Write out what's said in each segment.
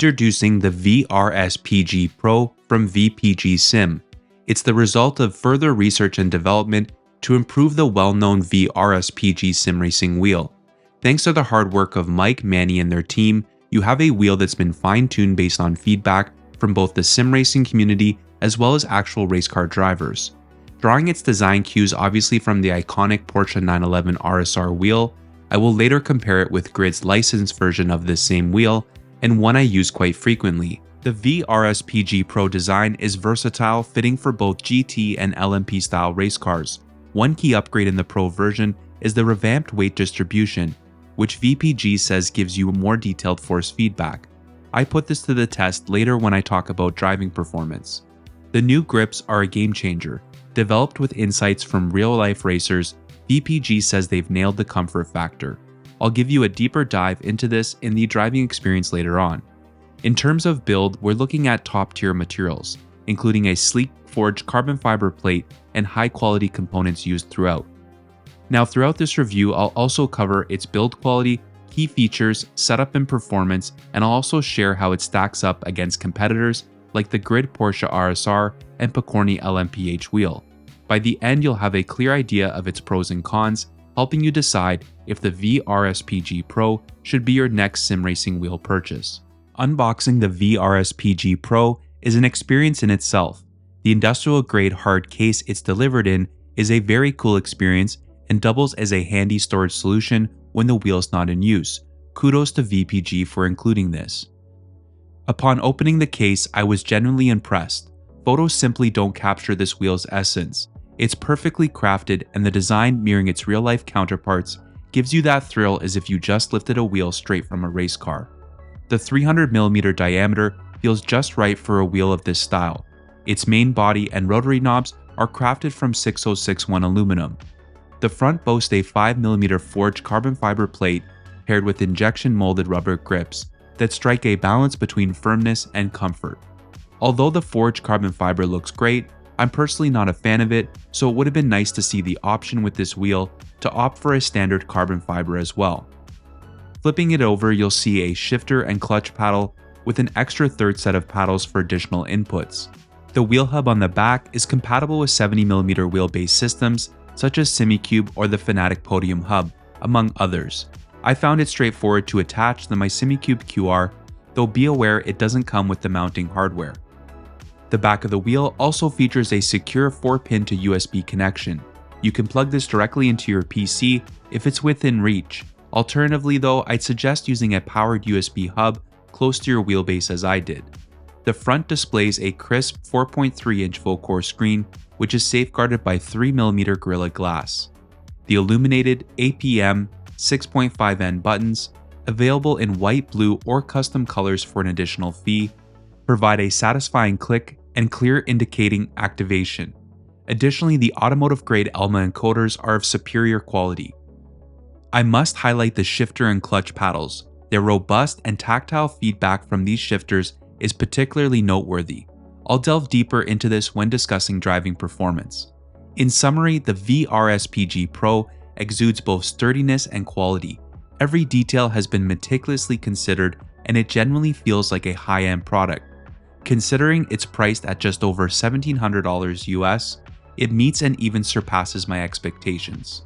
Introducing the V-RSPG Pro from VPG Sim. It's the result of further research and development to improve the well-known V-RSPG SimRacing wheel. Thanks to the hard work of Mike, Manny, and their team, you have a wheel that's been fine-tuned based on feedback from both the SimRacing community as well as actual race car drivers. Drawing its design cues obviously from the iconic Porsche 911 RSR wheel, I will later compare it with Grid's licensed version of this same wheel, and one I use quite frequently. The V-RSPG Pro design is versatile, fitting for both GT and LMP style race cars. One key upgrade in the Pro version is the revamped weight distribution, which VPG says gives you more detailed force feedback. I put this to the test later when I talk about driving performance. The new grips are a game changer. Developed with insights from real-life racers, VPG says they've nailed the comfort factor. I'll give you a deeper dive into this in the driving experience later on. In terms of build, we're looking at top-tier materials, including a sleek forged carbon fiber plate and high-quality components used throughout. Now, throughout this review, I'll also cover its build quality, key features, setup and performance, and I'll also share how it stacks up against competitors like the Grid Porsche RSR and Picorni LMPH wheel. By the end, you'll have a clear idea of its pros and cons, helping you decide if the V-RSPG Pro should be your next SimRacing wheel purchase. Unboxing the V-RSPG Pro is an experience in itself. The industrial-grade hard case it's delivered in is a very cool experience and doubles as a handy storage solution when the wheel's not in use. Kudos to VPG for including this. Upon opening the case, I was genuinely impressed. Photos simply don't capture this wheel's essence. It's perfectly crafted, and the design, mirroring its real-life counterparts, gives you that thrill as if you just lifted a wheel straight from a race car. The 300mm diameter feels just right for a wheel of this style. Its main body and rotary knobs are crafted from 6061 aluminum. The front boasts a 5mm forged carbon fiber plate paired with injection molded rubber grips that strike a balance between firmness and comfort. Although the forged carbon fiber looks great, I'm personally not a fan of it, so it would have been nice to see the option with this wheel to opt for a standard carbon fiber as well. Flipping it over, you'll see a shifter and clutch paddle with an extra third set of paddles for additional inputs. The wheel hub on the back is compatible with 70mm wheelbase systems such as SimiCube or the Fanatic Podium Hub, among others. I found it straightforward to attach the My SimiCube QR, though be aware it doesn't come with the mounting hardware. The back of the wheel also features a secure 4-pin to USB connection. You can plug this directly into your PC if it's within reach. Alternatively though, I'd suggest using a powered USB hub close to your wheelbase as I did. The front displays a crisp 4.3-inch full-core screen, which is safeguarded by 3mm Gorilla Glass. The illuminated APM 6.5N buttons, available in white, blue, or custom colors for an additional fee, provide a satisfying click and clear indicating activation. Additionally, the automotive-grade ELMA encoders are of superior quality. I must highlight the shifter and clutch paddles. Their robust and tactile feedback from these shifters is particularly noteworthy. I'll delve deeper into this when discussing driving performance. In summary, the V-RSPG Pro exudes both sturdiness and quality. Every detail has been meticulously considered, and it genuinely feels like a high-end product. Considering it's priced at just over $1,700 US, it meets and even surpasses my expectations.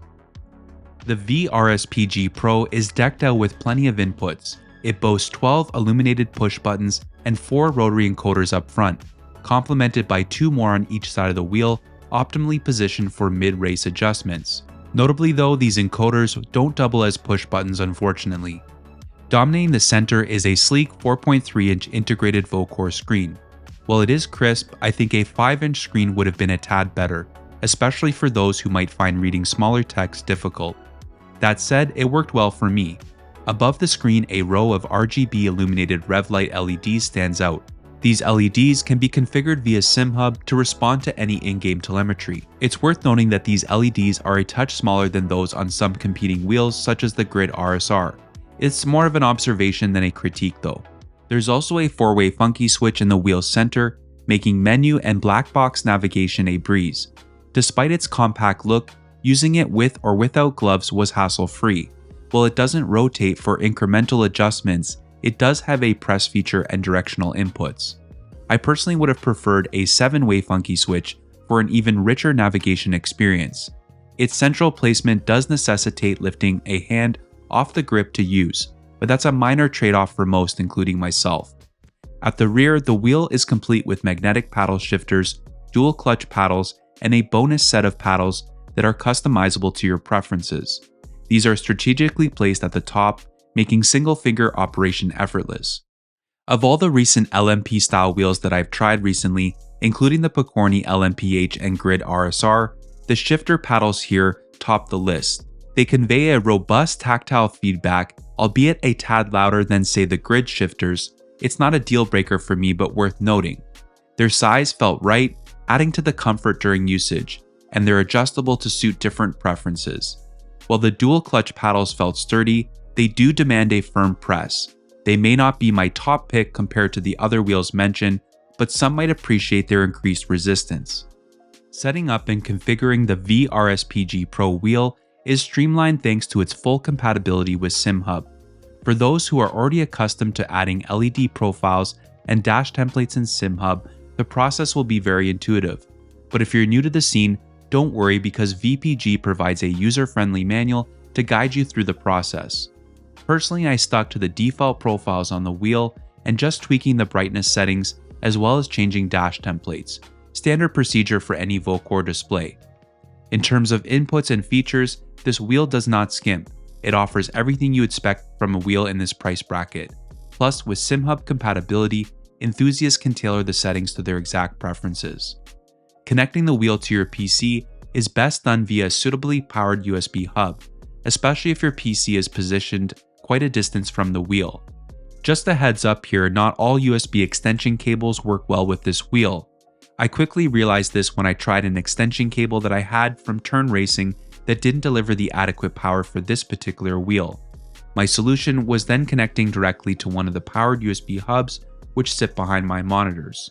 The V-RSPG Pro is decked out with plenty of inputs. It boasts 12 illuminated push buttons and 4 rotary encoders up front, complemented by 2 more on each side of the wheel, optimally positioned for mid-race adjustments. Notably though, these encoders don't double as push buttons unfortunately. Dominating the center is a sleek 4.3-inch integrated Vocore screen. While it is crisp, I think a 5-inch screen would have been a tad better, especially for those who might find reading smaller text difficult. That said, it worked well for me. Above the screen, a row of RGB illuminated rev light LEDs stands out. These LEDs can be configured via Simhub to respond to any in-game telemetry. It's worth noting that these LEDs are a touch smaller than those on some competing wheels such as the Grid RSR. It's more of an observation than a critique though. There's also a 4-way funky switch in the wheel's center, making menu and black box navigation a breeze. Despite its compact look, using it with or without gloves was hassle-free. While it doesn't rotate for incremental adjustments, it does have a press feature and directional inputs. I personally would have preferred a 7-way funky switch for an even richer navigation experience. Its central placement does necessitate lifting a hand off the grip to use, but that's a minor trade-off for most, including myself. At the rear, the wheel is complete with magnetic paddle shifters, dual clutch paddles, and a bonus set of paddles that are customizable to your preferences. These are strategically placed at the top, making single-finger operation effortless. Of all the recent LMP-style wheels that I've tried recently, including the Picorni LMPH and Grid RSR, the shifter paddles here top the list. They convey a robust tactile feedback, albeit a tad louder than, say, the Grid shifters. It's not a deal breaker for me, but worth noting. Their size felt right, adding to the comfort during usage, and they're adjustable to suit different preferences. While the dual clutch paddles felt sturdy, they do demand a firm press. They may not be my top pick compared to the other wheels mentioned, but some might appreciate their increased resistance. Setting up and configuring the V-RSPG Pro wheel is streamlined thanks to its full compatibility with Simhub. For those who are already accustomed to adding LED profiles and dash templates in Simhub, the process will be very intuitive. But if you're new to the scene, don't worry because VPG provides a user-friendly manual to guide you through the process. Personally, I stuck to the default profiles on the wheel and just tweaking the brightness settings as well as changing dash templates, standard procedure for any Vocore display. In terms of inputs and features, this wheel does not skimp. It offers everything you expect from a wheel in this price bracket. Plus, with Simhub compatibility, enthusiasts can tailor the settings to their exact preferences. Connecting the wheel to your PC is best done via a suitably powered USB hub, especially if your PC is positioned quite a distance from the wheel. Just a heads up here, not all USB extension cables work well with this wheel. I quickly realized this when I tried an extension cable that I had from Turn Racing that didn't deliver the adequate power for this particular wheel. My solution was then connecting directly to one of the powered USB hubs which sit behind my monitors.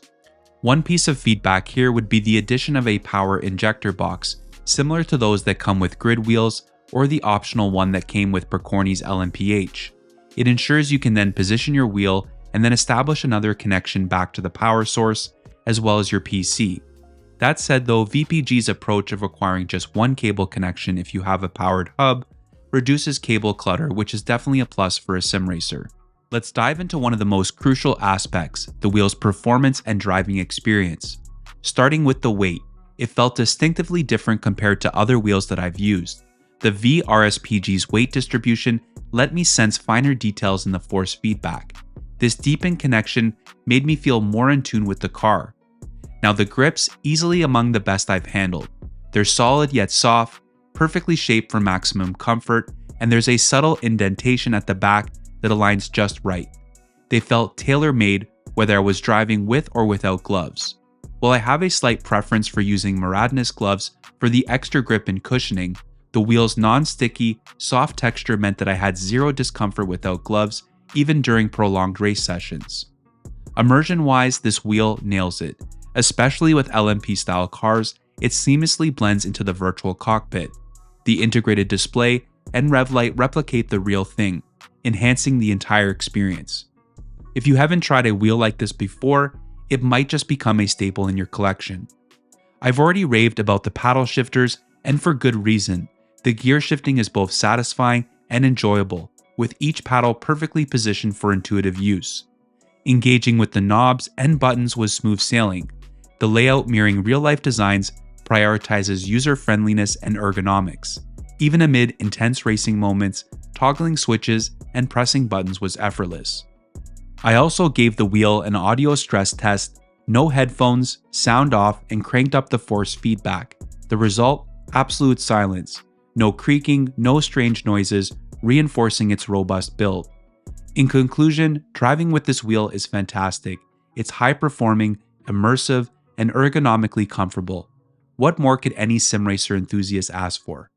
One piece of feedback here would be the addition of a power injector box, similar to those that come with Grid wheels or the optional one that came with Picorni's LMPH. It ensures you can then position your wheel and then establish another connection back to the power source as well as your PC. That said though, VPG's approach of requiring just one cable connection if you have a powered hub reduces cable clutter, which is definitely a plus for a sim racer. Let's dive into one of the most crucial aspects, the wheel's performance and driving experience. Starting with the weight, it felt distinctively different compared to other wheels that I've used. The V-RSPG's weight distribution let me sense finer details in the force feedback. This deepened connection made me feel more in tune with the car. Now the grips, easily among the best I've handled. They're solid yet soft, perfectly shaped for maximum comfort, and there's a subtle indentation at the back that aligns just right. They felt tailor-made whether I was driving with or without gloves. While I have a slight preference for using Maradness gloves for the extra grip and cushioning, the wheel's non-sticky, soft texture meant that I had zero discomfort without gloves, even during prolonged race sessions. Immersion-wise, this wheel nails it. Especially with LMP-style cars, it seamlessly blends into the virtual cockpit. The integrated display and rev light replicate the real thing, enhancing the entire experience. If you haven't tried a wheel like this before, it might just become a staple in your collection. I've already raved about the paddle shifters, and for good reason. The gear shifting is both satisfying and enjoyable, with each paddle perfectly positioned for intuitive use. Engaging with the knobs and buttons was smooth sailing. The layout, mirroring real-life designs, prioritizes user-friendliness and ergonomics. Even amid intense racing moments, toggling switches and pressing buttons was effortless. I also gave the wheel an audio stress test, no headphones, sound off, and cranked up the force feedback. The result? Absolute silence. No creaking, no strange noises, reinforcing its robust build. In conclusion, driving with this wheel is fantastic. It's high-performing, immersive, and ergonomically comfortable. What more could any sim racer enthusiast ask for?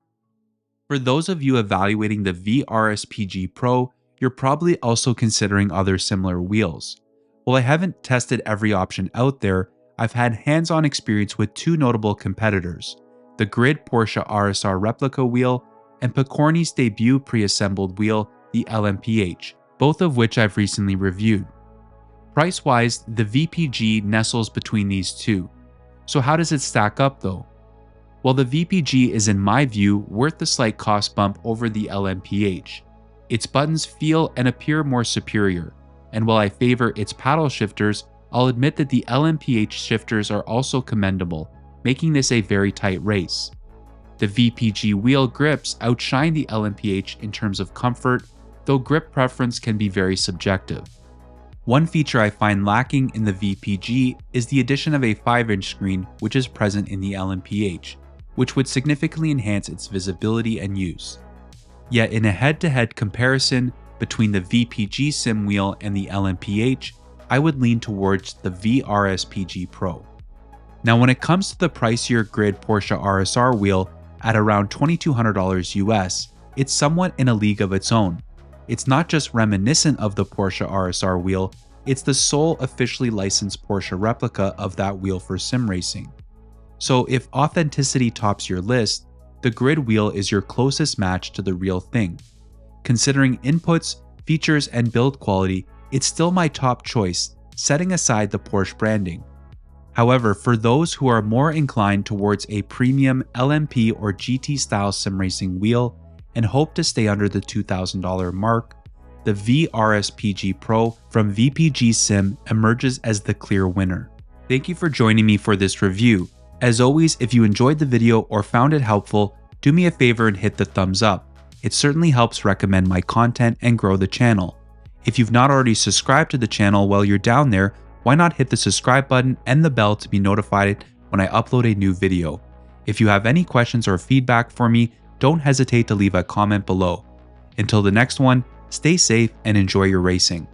For those of you evaluating the V-RSPG Pro, you're probably also considering other similar wheels. While I haven't tested every option out there, I've had hands-on experience with two notable competitors, the Grid Porsche RSR replica wheel and Picorni's debut pre-assembled wheel, the LMPH. both of which I've recently reviewed. Price-wise, the VPG nestles between these two. So how does it stack up though? Well, the VPG is in my view worth the slight cost bump over the LMPH. Its buttons feel and appear more superior, and while I favor its paddle shifters, I'll admit that the LMPH shifters are also commendable, making this a very tight race. The VPG wheel grips outshine the LMPH in terms of comfort, though grip preference can be very subjective. One feature I find lacking in the VPG is the addition of a 5-inch screen, which is present in the LMPH, which would significantly enhance its visibility and use. Yet in a head-to-head comparison between the VPG sim wheel and the LMPH, I would lean towards the V-RSPG Pro. Now when it comes to the pricier grid Porsche RSR wheel at around $2,200 US, it's somewhat in a league of its own. It's not just reminiscent of the Porsche RSR wheel, it's the sole officially licensed Porsche replica of that wheel for sim racing. So if authenticity tops your list, the grid wheel is your closest match to the real thing. Considering inputs, features, and build quality, it's still my top choice, setting aside the Porsche branding. However, for those who are more inclined towards a premium LMP or GT style sim racing wheel and hope to stay under the $2,000 mark, the V-RSPG Pro from VPG Sim emerges as the clear winner. Thank you for joining me for this review. As always, if you enjoyed the video or found it helpful, do me a favor and hit the thumbs up. It certainly helps recommend my content and grow the channel. If you've not already subscribed to the channel while you're down there, why not hit the subscribe button and the bell to be notified when I upload a new video. If you have any questions or feedback for me, don't hesitate to leave a comment below. Until the next one, stay safe and enjoy your racing.